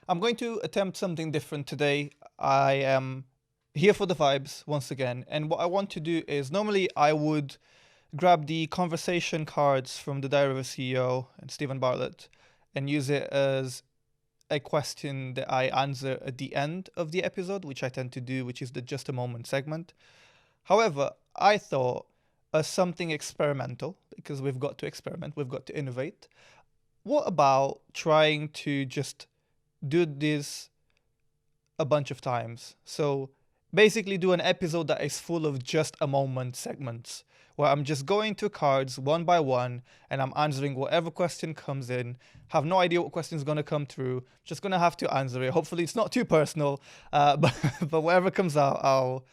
I'm going to attempt something different today. I am here for the vibes once again. And what I want to do is normally I would grab the conversation cards from the Diary of a CEO and Stephen Bartlett and use it as a question that I answer at the end of the episode, which I tend to do, which is the Just a Moment segment. However, I thought as something experimental, because we've got to experiment, we've got to innovate. What about trying to just do this a bunch of times? So basically do an episode that is full of just a moment segments where I'm just going to cards one by one and I'm answering whatever question comes in. Have no idea what question is going to come through. Just going to have to answer it. Hopefully it's not too personal, but whatever comes out,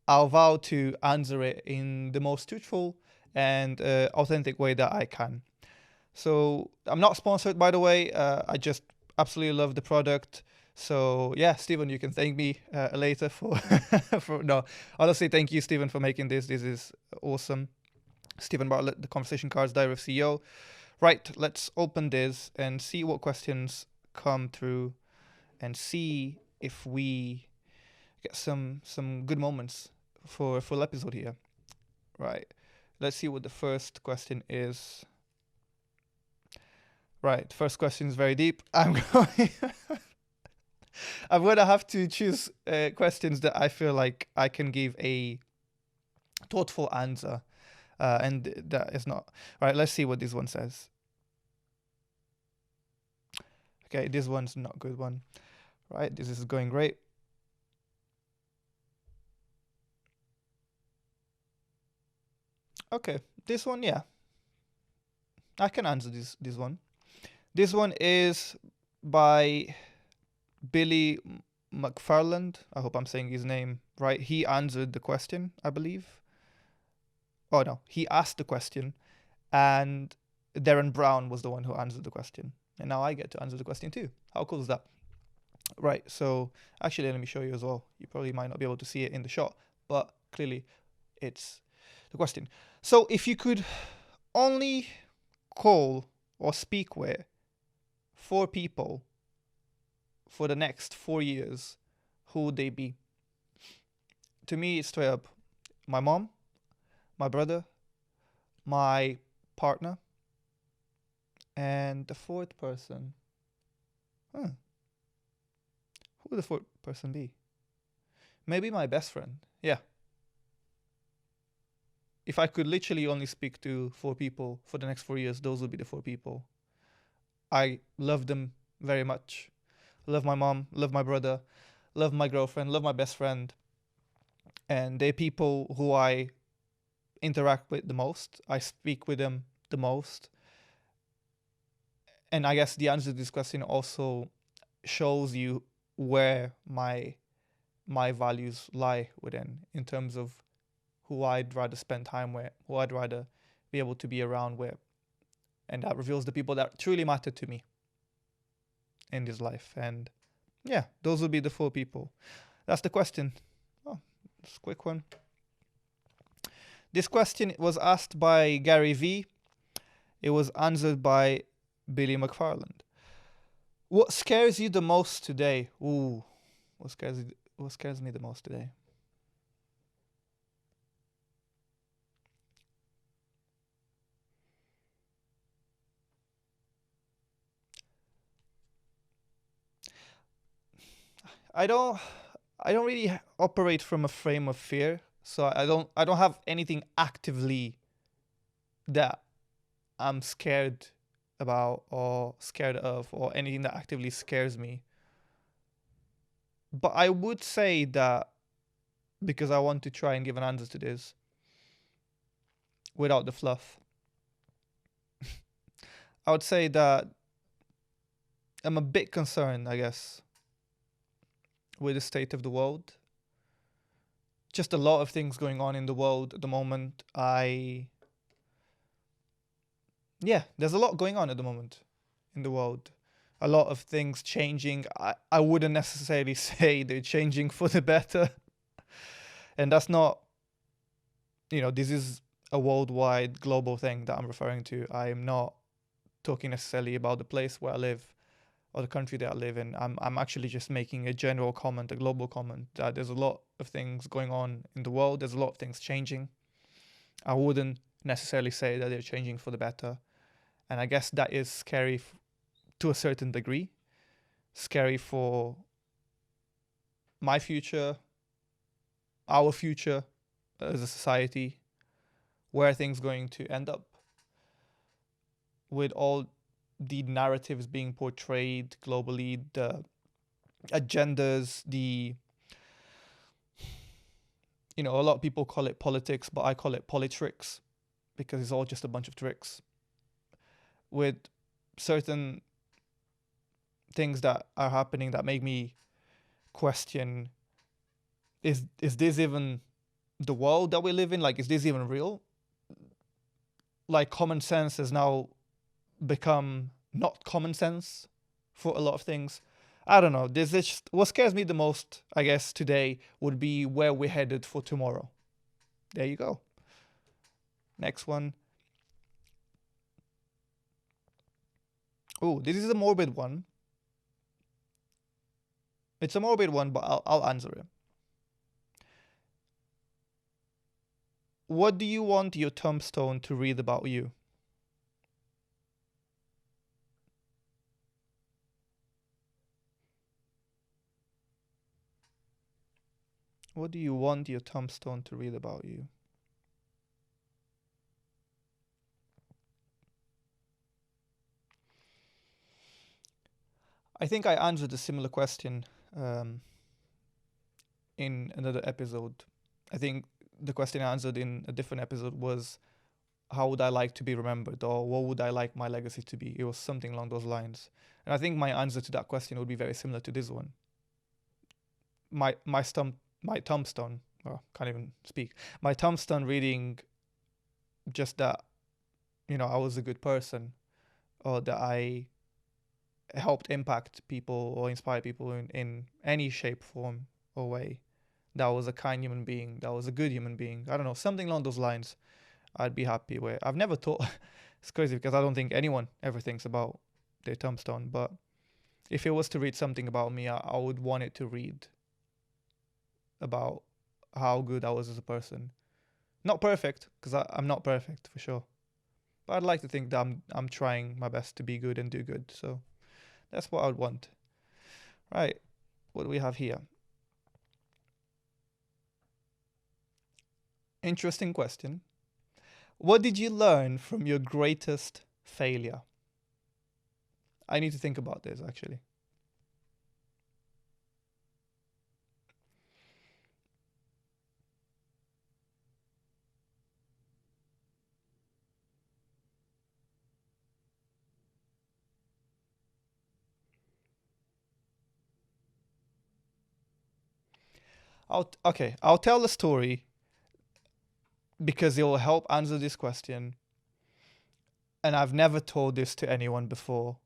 I'll vow to answer it in the most truthful and authentic way that I can. So I'm not sponsored, by the way. I just absolutely love the product. So yeah, Stephen, you can thank me later for for no. Honestly, thank you, Stephen, for making this. This is awesome. Stephen Bartlett, the Conversation Cards Diary of CEO. Right, let's open this and see what questions come through, and see if we get some good moments for a full episode here. Right, let's see what the first question is. Right, first question is very deep. I'm gonna have to choose questions that I feel like I can give a thoughtful answer, and that is not right. Let's see what this one says. Okay, this one's not a good one. Right, this is going great. Okay, this one, yeah, I can answer this one. This one is by Billy McFarland. I hope I'm saying his name right. He answered the question, I believe. Oh no, he asked the question, and Darren Brown was the one who answered the question. And now I get to answer the question too. How cool is that? Right, so actually, let me show you as well. You probably might not be able to see it in the shot, but clearly it's the question. So if you could only call or speak with 4 people for the next 4 years, who would they be? To me, it's straight up my mom, my brother, my partner, and the 4th person. Who would the 4th person be? Maybe my best friend. Yeah. If I could literally only speak to 4 people for the next 4 years, those would be the 4 people. I love them very much. Love my mom, love my brother, love my girlfriend, love my best friend. And they're people who I interact with the most. I speak with them the most. And I guess the answer to this question also shows you where my values lie within, in terms of who I'd rather spend time with, who I'd rather be able to be around with. And that reveals the people that truly matter to me in this life. And yeah, those would be the 4 people. That's the question. Oh, it's a quick one. This question was asked by Gary V. It was answered by Billy McFarland. What scares you the most today? Ooh, what scares me the most today? I don't really operate from a frame of fear, so I don't have anything actively that I'm scared about or scared of, or anything that actively scares me. But I would say that, because I want to try and give an answer to this without the fluff, I would say that I'm a bit concerned, I guess, with the state of the world. Just a lot of things going on in the world at the moment. There's a lot going on at the moment in the world. A lot of things changing. I wouldn't necessarily say they're changing for the better. And that's not, this is a worldwide global thing that I'm referring to. I am not talking necessarily about the place where I live or the country that I live in. I'm actually just making a general comment, a global comment, that there's a lot of things going on in the world. There's a lot of things changing. I wouldn't necessarily say that they're changing for the better. And I guess that is scary to a certain degree. Scary for my future, our future as a society, where are things going to end up with all the narratives being portrayed globally, the agendas, a lot of people call it politics, but I call it politricks because it's all just a bunch of tricks with certain things that are happening that make me question, is this even the world that we live in? Like, is this even real? Like, common sense has now become not common sense for a lot of things. I don't know. This is just, what scares me the most, I guess, today would be where we're headed for tomorrow. There you go. Next one. Oh, this is a morbid one. It's a morbid one, but I'll answer it. What do you want your tombstone to read about you? What do you want your tombstone to read about you? I think I answered a similar question in another episode. I think the question I answered in a different episode was, how would I like to be remembered, or what would I like my legacy to be? It was something along those lines. And I think my answer to that question would be very similar to this one. My tombstone, well, can't even speak. My tombstone reading just that, I was a good person, or that I helped impact people or inspire people in any shape, form, or way. That was a kind human being. That was a good human being. I don't know, something along those lines. I'd be happy with. I've never thought. It's crazy because I don't think anyone ever thinks about their tombstone. But if it was to read something about me, I would want it to read about how good I was as a person. Not perfect, because I'm not perfect for sure. But I'd like to think that I'm trying my best to be good and do good. So that's what I'd want. Right. What do we have here? Interesting question. What did you learn from your greatest failure? I need to think about this actually. I'll tell a story because it will help answer this question. And I've never told this to anyone before.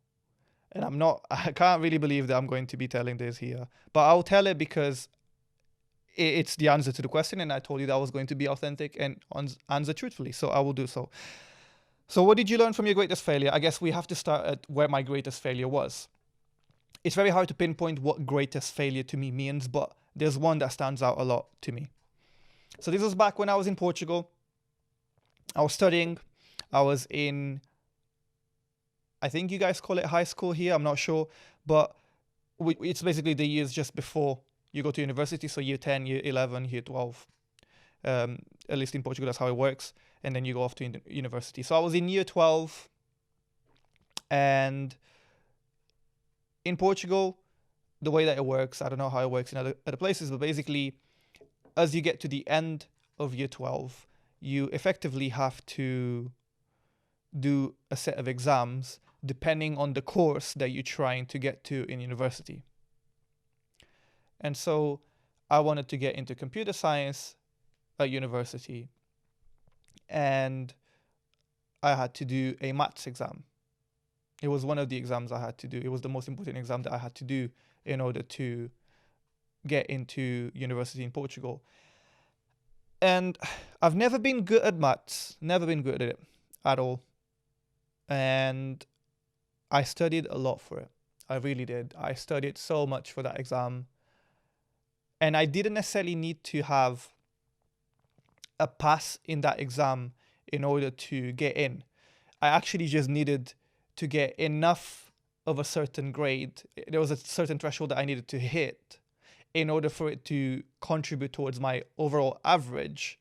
And I can't really believe that I'm going to be telling this here. But I'll tell it because it's the answer to the question. And I told you that I was going to be authentic and answer truthfully. So I will do so. So what did you learn from your greatest failure? I guess we have to start at where my greatest failure was. It's very hard to pinpoint what greatest failure to me means, but there's one that stands out a lot to me. So this was back when I was in Portugal. I was studying. I was in, I think you guys call it high school here. I'm not sure. But it's basically the years just before you go to university. So year 10, year 11, year 12. At least in Portugal, that's how it works. And then you go off to university. So I was in year 12. And in Portugal, the way that it works, I don't know how it works in other places, but basically, as you get to the end of year 12, you effectively have to do a set of exams depending on the course that you're trying to get to in university. And so I wanted to get into computer science at university, and I had to do a maths exam. It was one of the exams I had to do. It was the most important exam that I had to do in order to get into university in Portugal. And I've never been good at maths, never been good at it at all. And I studied a lot for it. I really did. I studied so much for that exam. And I didn't necessarily need to have a pass in that exam in order to get in. I actually just needed to get enough of a certain grade. There was a certain threshold that I needed to hit in order for it to contribute towards my overall average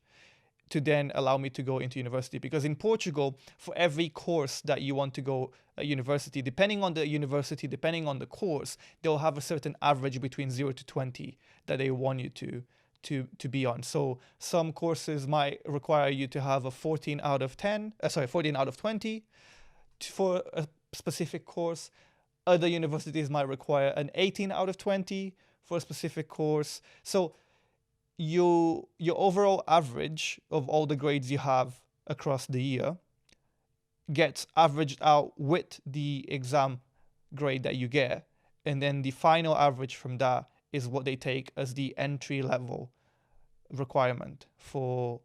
to then allow me to go into university. Because in Portugal, for every course that you want to go at university, depending on the university, depending on the course, they'll have a certain average between 0 to 20 that they want you to be on. So some courses might require you to have a 14 out of 10, 14 out of 20 for a specific course. Other universities might require an 18 out of 20 for a specific course. So your overall average of all the grades you have across the year gets averaged out with the exam grade that you get, and then the final average from that is what they take as the entry level requirement for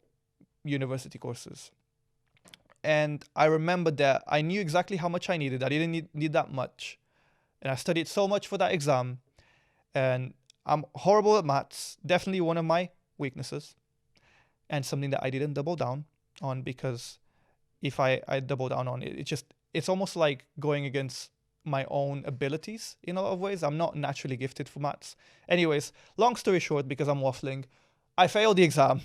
university courses. And I remember that I knew exactly how much I needed. I didn't need that much, and I studied so much for that exam. And I'm horrible at maths, definitely one of my weaknesses, and something that I didn't double down on, because if I double down on it, it's almost like going against my own abilities in a lot of ways. I'm not naturally gifted for maths. Anyways, long story short, because I'm waffling, I failed the exam.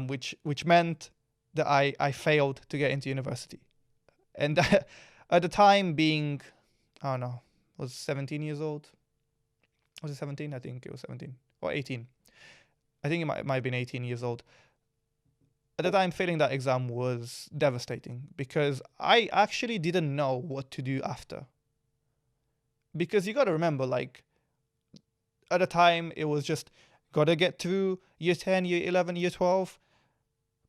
Which meant that I failed to get into university. And at the time being, I don't know, was 17 years old. Was it 17? I think it was 17 or 18. I think it might have been 18 years old. At the time, failing that exam was devastating because I actually didn't know what to do after. Because you got to remember, like, at the time, it was just got to get through year 10, year 11, year 12,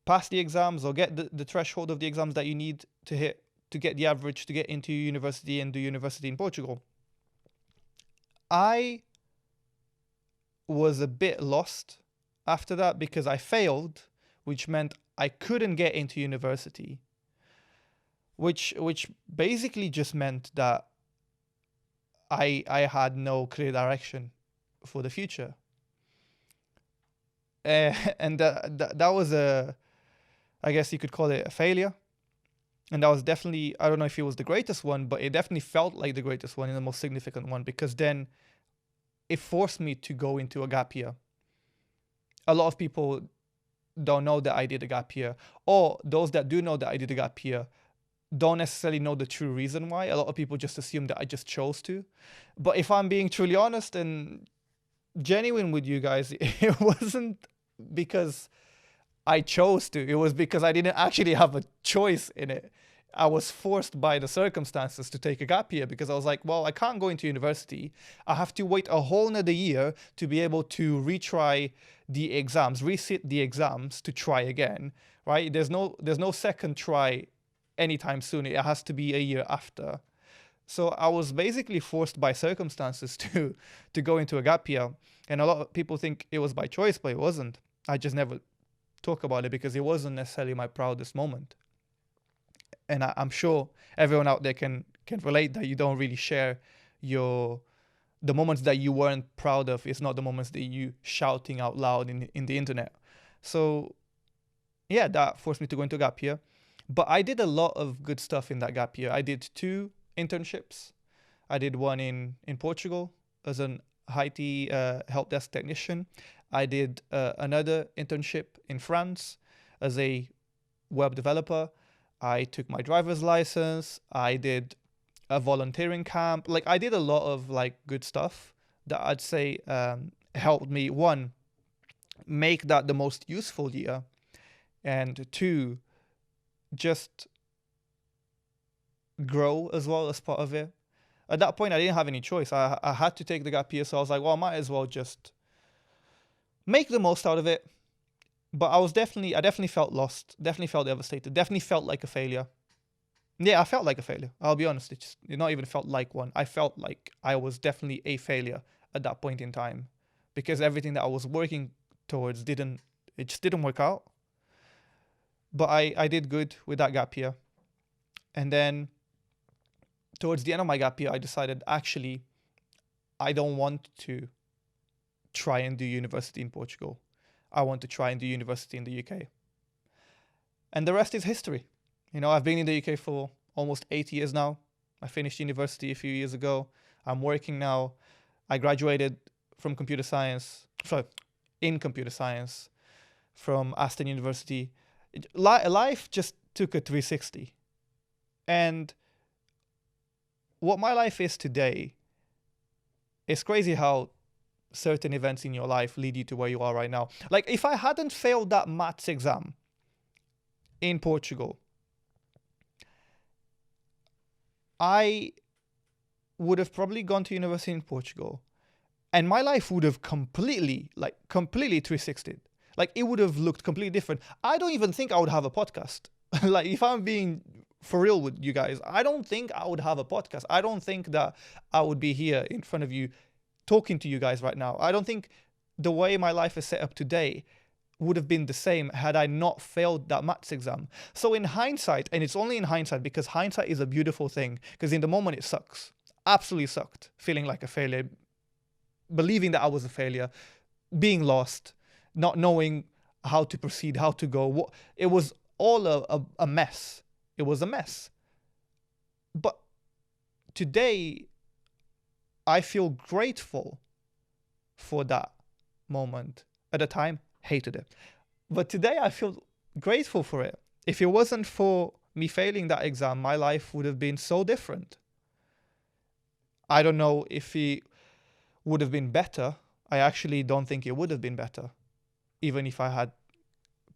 pass the exams or get the threshold of the exams that you need to hit to get the average to get into university and do university in Portugal. I was a bit lost after that because I failed, which meant I couldn't get into university, which basically just meant that I had no clear direction for the future. And that was I guess you could call it a failure. And that was definitely, I don't know if it was the greatest one, but it definitely felt like the greatest one and the most significant one, because then it forced me to go into a gap year. A lot of people don't know that I did a gap year, or those that do know that I did a gap year don't necessarily know the true reason why. A lot of people just assume that I just chose to. But if I'm being truly honest and genuine with you guys, it wasn't because I chose to. It was because I didn't actually have a choice in it. I was forced by the circumstances to take a gap year because I was like, well, I can't go into university. I have to wait a whole nother year to be able to retry the exams, resit the exams to try again, right? There's no second try anytime soon. It has to be a year after. So I was basically forced by circumstances to go into a gap year. And a lot of people think it was by choice, but it wasn't. I just never talk about it because it wasn't necessarily my proudest moment. And I'm sure everyone out there can relate that you don't really share the moments that you weren't proud of. It's not the moments that you shouting out loud in the internet. So yeah, that forced me to go into a gap year. But I did a lot of good stuff in that gap year. I did 2 internships. I did one in Portugal as an IT help desk technician. I did another internship in France as a web developer. I took my driver's license. I did a volunteering camp. Like, I did a lot of like good stuff that I'd say helped me, 1, make that the most useful year, and 2, just grow as well as part of it. At that point, I didn't have any choice. I had to take the gap year, so I was like, well, I might as well just make the most out of it. But I definitely felt lost, definitely felt devastated, definitely felt like a failure. Yeah, I felt like a failure. I'll be honest. It not even felt like one. I felt like I was definitely a failure at that point in time because everything that I was working towards just didn't work out. But I did good with that gap year. And then towards the end of my gap year, I decided actually I don't want to try and do university in Portugal. I want to try and do university in the UK. And the rest is history. I've been in the UK for almost 8 years now. I finished university a few years ago. I'm working now. I graduated from computer science, in computer science from Aston University. Life just took a 360. And what my life is today, it's crazy how certain events in your life lead you to where you are right now. Like, if I hadn't failed that maths exam in Portugal, I would have probably gone to university in Portugal, and my life would have completely 360'd. Like, it would have looked completely different. I don't even think I would have a podcast. Like, if I'm being for real with you guys, I don't think I would have a podcast. I don't think that I would be here in front of you talking to you guys right now. I don't think the way my life is set up today would have been the same had I not failed that maths exam. So in hindsight, and it's only in hindsight because hindsight is a beautiful thing, because in the moment it sucks. Absolutely sucked. Feeling like a failure, believing that I was a failure, being lost, not knowing how to proceed, how to go. It was all a mess. It was a mess. But today, I feel grateful for that moment. At the time, hated it. But today I feel grateful for it. If it wasn't for me failing that exam, my life would have been so different. I don't know if it would have been better. I actually don't think it would have been better, even if I had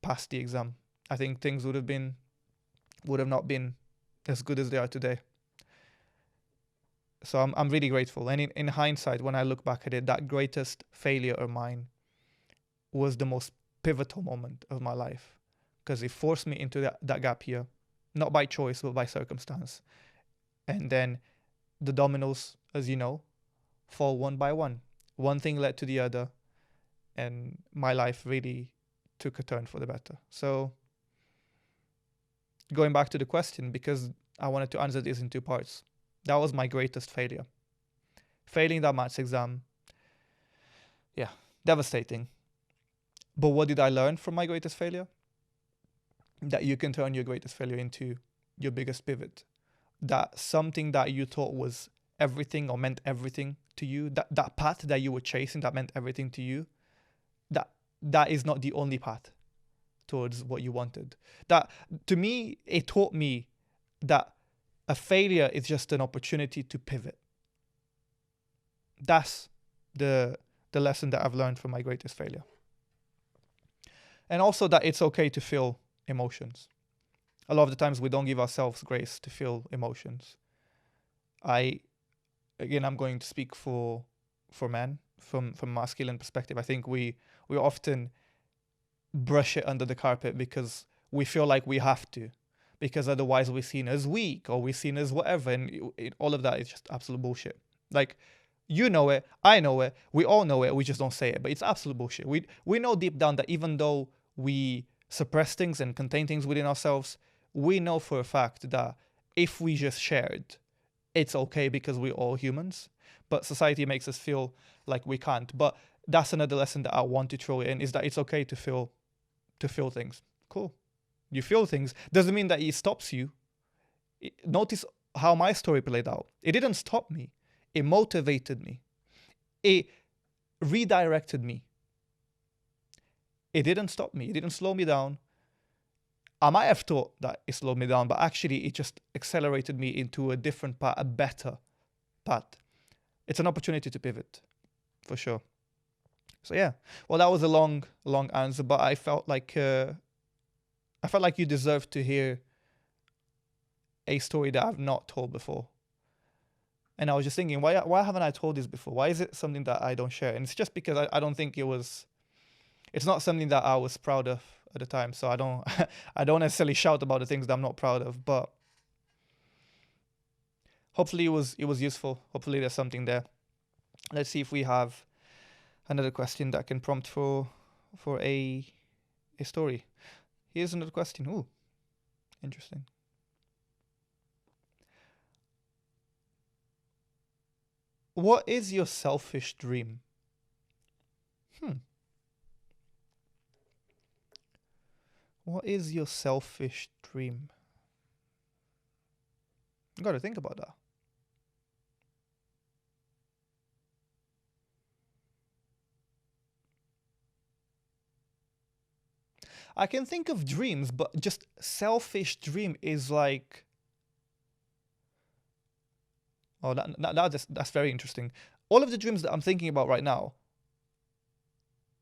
passed the exam. I think things would have not been as good as they are today. So I'm really grateful. And in hindsight, when I look back at it, that greatest failure of mine was the most pivotal moment of my life, because it forced me into that gap year, not by choice, but by circumstance. And then the dominoes, as you know, fall one by one. One thing led to the other, and my life really took a turn for the better. So going back to the question, because I wanted to answer this in two parts. That was my greatest failure. Failing that maths exam, yeah, devastating. But what did I learn from my greatest failure? That you can turn your greatest failure into your biggest pivot. That something that you thought was everything or meant everything to you, that path that you were chasing that meant everything to you, that is not the only path towards what you wanted. That, to me, it taught me that a failure is just an opportunity to pivot. That's the lesson that I've learned from my greatest failure. And also that it's okay to feel emotions. A lot of the times we don't give ourselves grace to feel emotions. I'm going to speak for men from a masculine perspective. I think we often brush it under the carpet because we feel like we have to, because otherwise we're seen as weak or we're seen as whatever, and all of that is just absolute bullshit. Like, you know it, I know it, we all know it, we just don't say it, but it's absolute bullshit. We know deep down that even though we suppress things and contain things within ourselves, we know for a fact that if we just shared, it's okay because we're all humans. But society makes us feel like we can't. But that's another lesson that I want to throw in, is that it's okay to feel things. Cool. You feel things. Doesn't mean that it stops you. Notice how my story played out. It didn't stop me. It motivated me. It redirected me. It didn't stop me. It didn't slow me down. I might have thought that it slowed me down, but actually it just accelerated me into a different path, a better path. It's an opportunity to pivot, for sure. So yeah, well, that was a long answer, but I felt like you deserve to hear a story that I've not told before. And I was just thinking, why haven't I told this before? Why is it something that I don't share? And it's just because I don't think it's not something that I was proud of at the time. So I don't necessarily shout about the things that I'm not proud of, but hopefully it was useful. Hopefully there's something there. Let's see if we have another question that can prompt for a story. Here's another question. Ooh, interesting. What is your selfish dream? Hmm. What is your selfish dream? You got to think about that. I can think of dreams, but just selfish dream is like, oh, that's very interesting. All of the dreams that I'm thinking about right now,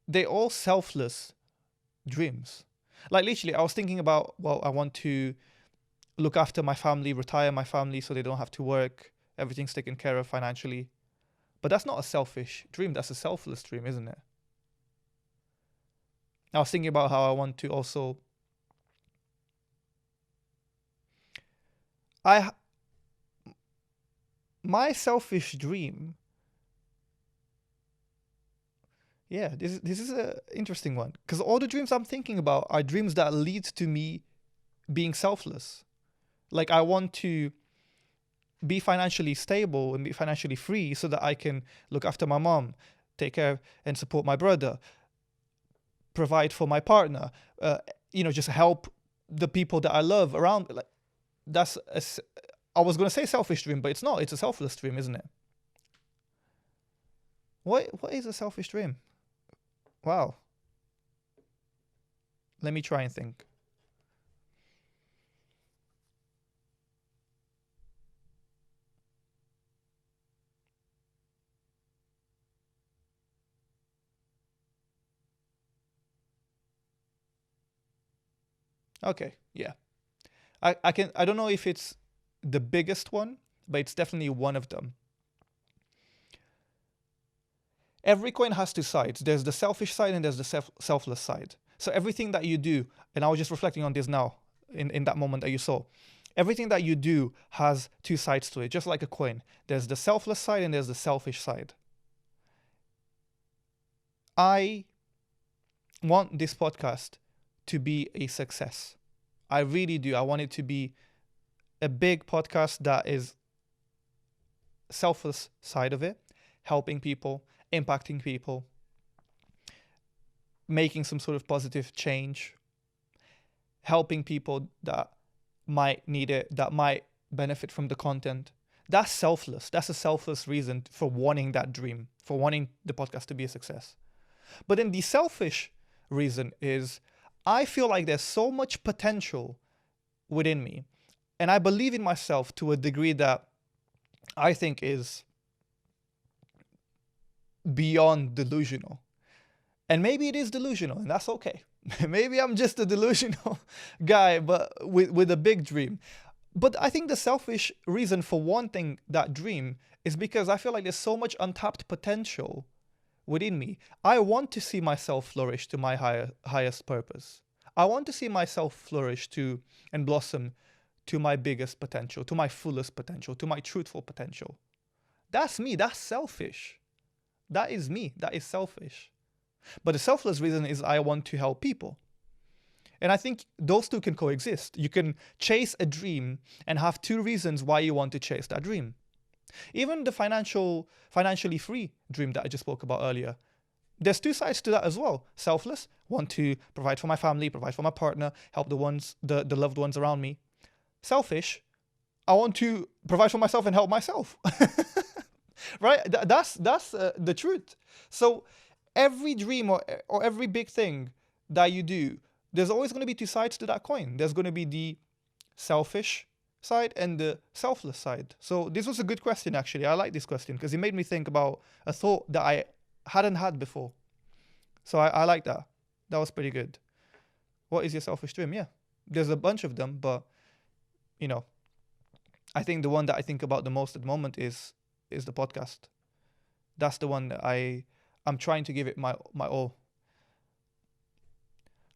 they're all selfless dreams. Like literally, I was thinking about, well, I want to look after my family, retire my family so they don't have to work, everything's taken care of financially. But that's not a selfish dream, that's a selfless dream, isn't it? I was thinking about how I want to also, I my selfish dream. Yeah, this is a interesting one because all the dreams I'm thinking about are dreams that lead to me being selfless. Like I want to be financially stable and be financially free so that I can look after my mom, take care and support my brother, provide for my partner, just help the people that I love around. Like that's I was gonna say selfish dream, but it's not. It's a selfless dream, isn't it? What is a selfish dream? Wow. Let me try and think. Okay, yeah. I don't know if it's the biggest one, but it's definitely one of them. Every coin has two sides. There's the selfish side and there's the selfless side. So everything that you do, and I was just reflecting on this now in that moment that you saw, everything that you do has two sides to it, just like a coin. There's the selfless side and there's the selfish side. I want this podcast to be a success. I really do. I want it to be a big podcast that is selfless side of it, helping people, impacting people, making some sort of positive change, helping people that might need it, that might benefit from the content. That's selfless. That's a selfless reason for wanting that dream, for wanting the podcast to be a success. But then the selfish reason is I feel like there's so much potential within me. And I believe in myself to a degree that I think is beyond delusional. And maybe it is delusional, and that's okay. Maybe I'm just a delusional guy, but with a big dream. But I think the selfish reason for wanting that dream is because I feel like there's so much untapped potential within me. I want to see myself flourish to my highest purpose. I want to see myself flourish to and blossom to my biggest potential, to my fullest potential, to my truthful potential. That's me. That's selfish. That is me. That is selfish. But the selfless reason is I want to help people. And I think those two can coexist. You can chase a dream and have two reasons why you want to chase that dream. Even the financially free dream that I just spoke about earlier, there's two sides to that as well. Selfless, want to provide for my family, provide for my partner, help the loved ones around me. Selfish, I want to provide for myself and help myself. Right? That's the truth. So every dream or every big thing that you do, there's always going to be two sides to that coin. There's going to be the selfish side and the selfless side. So this was a good question, actually. I like this question because it made me think about a thought that I hadn't had before. So I like that. That was pretty good. What is your selfish dream? Yeah, there's a bunch of them, but you know, I think the one that I think about the most at the moment is the podcast. That's the one that I'm trying to give it my all.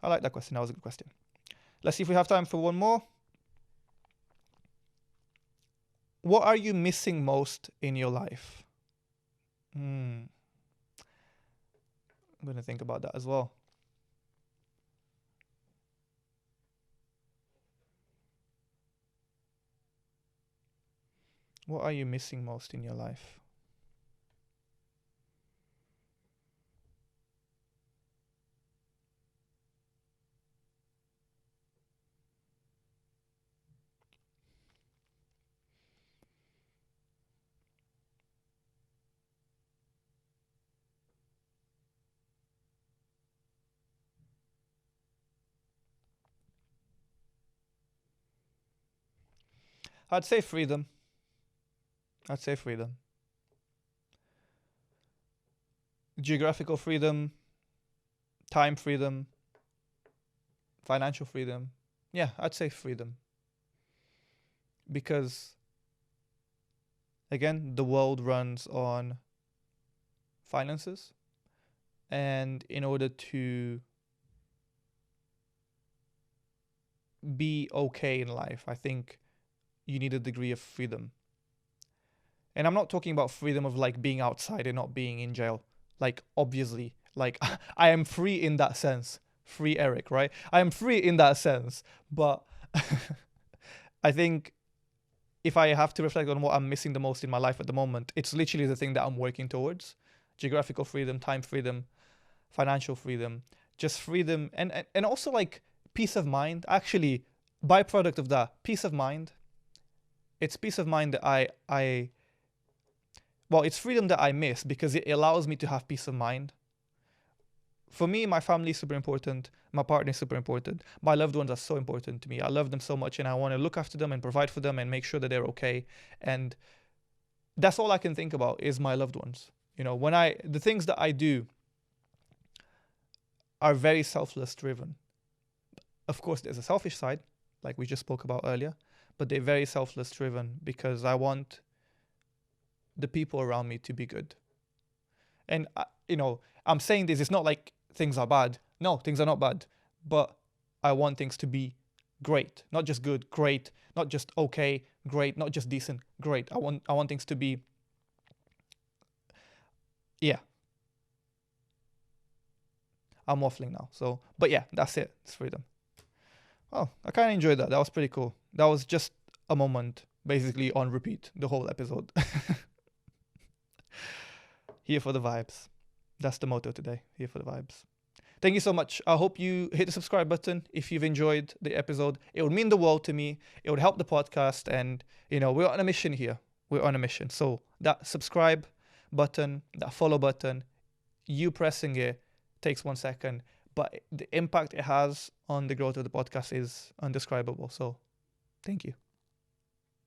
I like that question. That was a good question. Let's see if we have time for one more. What are you missing most in your life? I'm going to think about that as well. What are you missing most in your life? I'd say freedom. I'd say freedom. Geographical freedom, time freedom, financial freedom. Yeah, I'd say freedom. Because, again, the world runs on finances. And in order to be okay in life, I think you need a degree of freedom. And I'm not talking about freedom of like being outside and not being in jail. Like, obviously, like I am free in that sense. Free Eric, right? I am free in that sense. But I think if I have to reflect on what I'm missing the most in my life at the moment, it's literally the thing that I'm working towards. Geographical freedom, time freedom, financial freedom, just freedom, and also like peace of mind. Actually, byproduct of that, peace of mind. It's peace of mind that I well, it's freedom that I miss because it allows me to have peace of mind. For me, my family is super important. My partner is super important. My loved ones are so important to me. I love them so much and I want to look after them and provide for them and make sure that they're okay. And that's all I can think about is my loved ones. You know, the things that I do are very selfless driven. Of course, there's a selfish side, like we just spoke about earlier, but they're very selfless driven because I want the people around me to be good. And, I'm saying this, it's not like things are bad. No, things are not bad. But I want things to be great, not just good, great, not just okay, great, not just decent, great. I want things to be, yeah. I'm waffling now. So, but yeah, that's it. It's freedom. Oh, I kind of enjoyed that. That was pretty cool. That was just a moment, basically on repeat, the whole episode. Here for the vibes. That's the motto today. Here for the vibes. Thank you so much. I hope you hit the subscribe button if you've enjoyed the episode. It would mean the world to me. It would help the podcast. And, we're on a mission here. We're on a mission. So that subscribe button, that follow button, you pressing it takes 1 second. But the impact it has on the growth of the podcast is undescribable. So thank you.